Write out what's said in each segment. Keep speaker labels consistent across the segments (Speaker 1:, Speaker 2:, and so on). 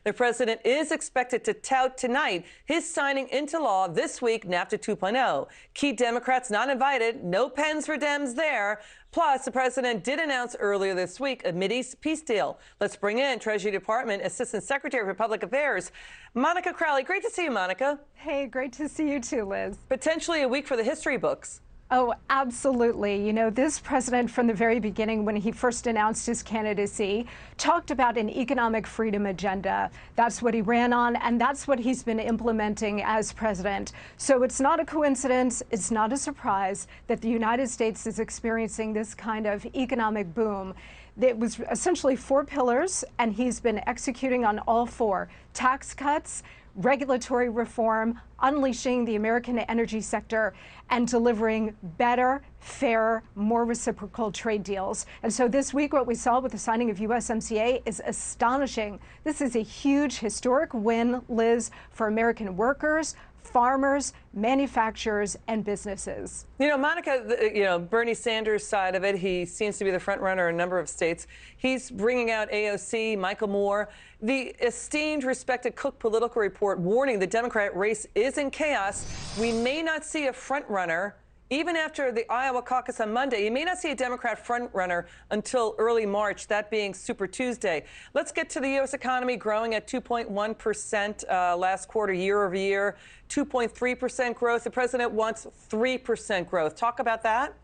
Speaker 1: The president is expected to tout tonight his signing into law this week NAFTA 2.0. Key Democrats not invited. No pens for Dems there. Plus, the president did announce earlier this week a Mideast peace deal. Let's bring in Treasury Department Assistant Secretary for Public Affairs, Monica Crowley. Great to see you, Monica.
Speaker 2: Hey, great to see you too, Liz.
Speaker 1: Potentially a week for the history books.
Speaker 2: Oh, absolutely. You know, this president from the very beginning, when he first announced his candidacy, talked about an economic freedom agenda. That's what he ran on, and that's what he's been implementing as president. So it's not a coincidence, it's not a surprise that the United States is experiencing this kind of economic boom. It was essentially 4 pillars, and he's been executing on all 4. Tax cuts, regulatory reform, unleashing the American energy sector, and delivering better, fair, more reciprocal trade deals. And so this week, what we saw with the signing of USMCA is astonishing. This is a huge, historic win, Liz, for American workers, farmers, manufacturers, and businesses.
Speaker 1: You know, Monica, Bernie Sanders' side of it, he seems to be the front runner in a number of states. He's bringing out AOC, Michael Moore. The esteemed, respected Cook Political Report warning the Democrat race is in chaos. We may not see a front runner. Even after the Iowa caucus on Monday, you may not see a Democrat frontrunner until early March, that being Super Tuesday. Let's get to the U.S. economy growing at 2.1% last quarter, year over year, 2.3% growth. The president wants 3% growth. Talk about that.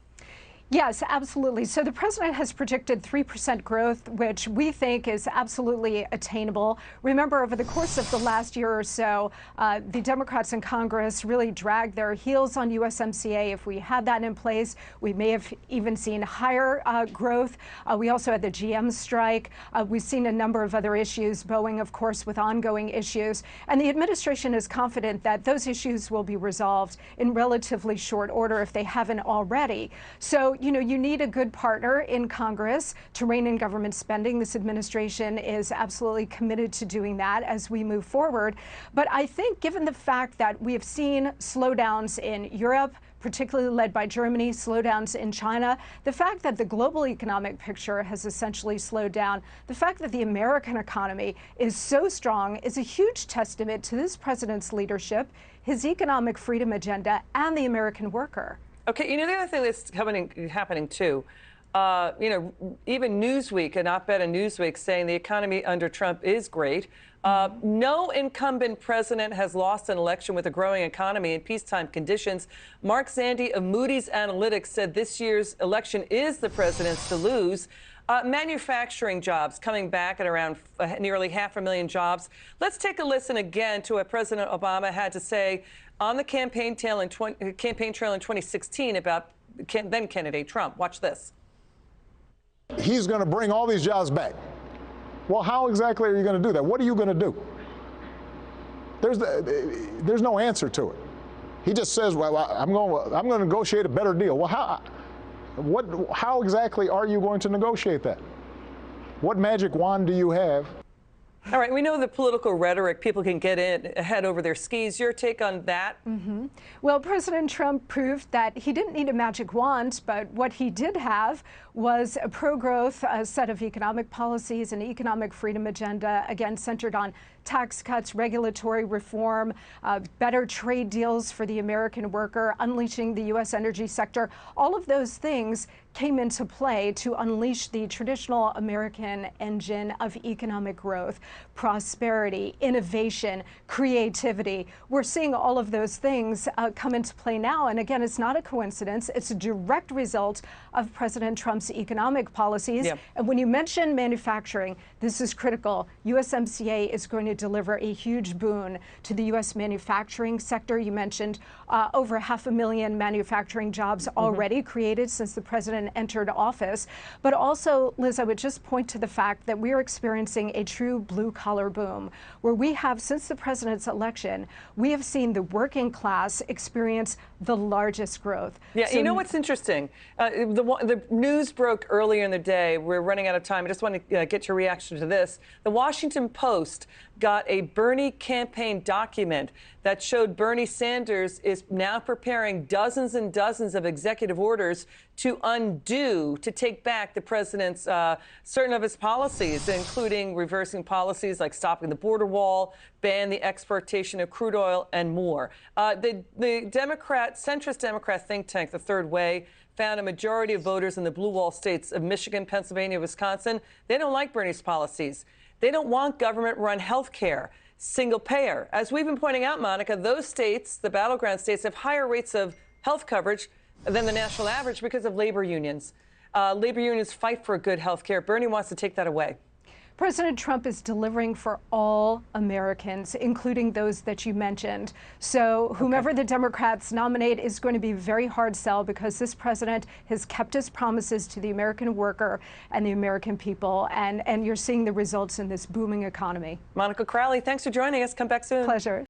Speaker 2: Yes, absolutely. So the president has projected 3% growth, which we think is absolutely attainable. Remember, over the course of the last year or so, the Democrats in Congress really dragged their heels on USMCA. If we had that in place, we may have even seen higher growth. We also had the GM strike. We've seen a number of other issues, Boeing, of course, with ongoing issues. And the administration is confident that those issues will be resolved in relatively short order if they haven't already. So you know, you need a good partner in Congress to rein in government spending. This administration is absolutely committed to doing that as we move forward. But I think given the fact that we have seen slowdowns in Europe, particularly led by Germany, slowdowns in China, the fact that the global economic picture has essentially slowed down, the fact that the American economy is so strong is a huge testament to this president's leadership, his economic freedom agenda, and the American worker.
Speaker 1: Okay, you know, the other thing that's happening too, even Newsweek, an op-ed in Newsweek saying the economy under Trump is great. No incumbent president has lost an election with a growing economy in peacetime conditions. Mark Zandi of Moody's Analytics said this year's election is the president's to lose. Manufacturing jobs coming back at around nearly 500,000 jobs. Let's take a listen again to what President Obama had to say on the campaign trail in 2016 about then candidate Trump. Watch this.
Speaker 3: He's going to bring all these jobs back. Well, how exactly are you going to do that? What are you going to do? There's no answer to it. He just says, well, I'm going to negotiate a better deal. Well, how exactly are you going to negotiate that? What magic wand do you have?
Speaker 1: All right, we know the political rhetoric, people can get ahead over their skis. Your take on that?
Speaker 2: Well, President Trump proved that he didn't need a magic wand, but what he did have was a pro-growth set of economic policies, an economic freedom agenda, again, centered on tax cuts, regulatory reform, better trade deals for the American worker, unleashing the U.S. energy sector. All of those things came into play to unleash the traditional American engine of economic growth, prosperity, innovation, creativity. We're seeing all of those things come into play now. And again, it's not a coincidence. It's a direct result of President Trump's economic policies.
Speaker 1: Yeah.
Speaker 2: And when you mention manufacturing, this is critical. USMCA is going to deliver a huge boon to the U.S. manufacturing sector. You mentioned over 500,000 manufacturing jobs already created since the president entered office. But also, Liz, I would just point to the fact that we are experiencing a true blue-collar boom, where we have, since the president's election, we have seen the working class experience the largest growth.
Speaker 1: Yeah,
Speaker 2: So,
Speaker 1: you know what's interesting? The news broke earlier in the day. We're running out of time. I just want to get your reaction to this. The Washington Post got a Bernie campaign document that showed Bernie Sanders is now preparing dozens and dozens of executive orders to undo, to take back the president's certain of his policies, including reversing policies like stopping the border wall, ban the exportation of crude oil, and more. The centrist Democrat think tank, The Third Way, found a majority of voters in the blue wall states of Michigan, Pennsylvania, Wisconsin. They don't like Bernie's policies. They don't want government-run health care, single payer. As we've been pointing out, Monica, those states, the battleground states, have higher rates of health coverage than the national average because of labor unions. Labor unions fight for good health care. Bernie wants to take that away.
Speaker 2: President Trump is delivering for all Americans, including those that you mentioned. So whomever the Democrats nominate is going to be a very hard sell, because this president has kept his promises to the American worker and the American people. And you're seeing the results in this booming economy.
Speaker 1: Monica Crowley, thanks for joining us. Come back soon.
Speaker 2: Pleasure.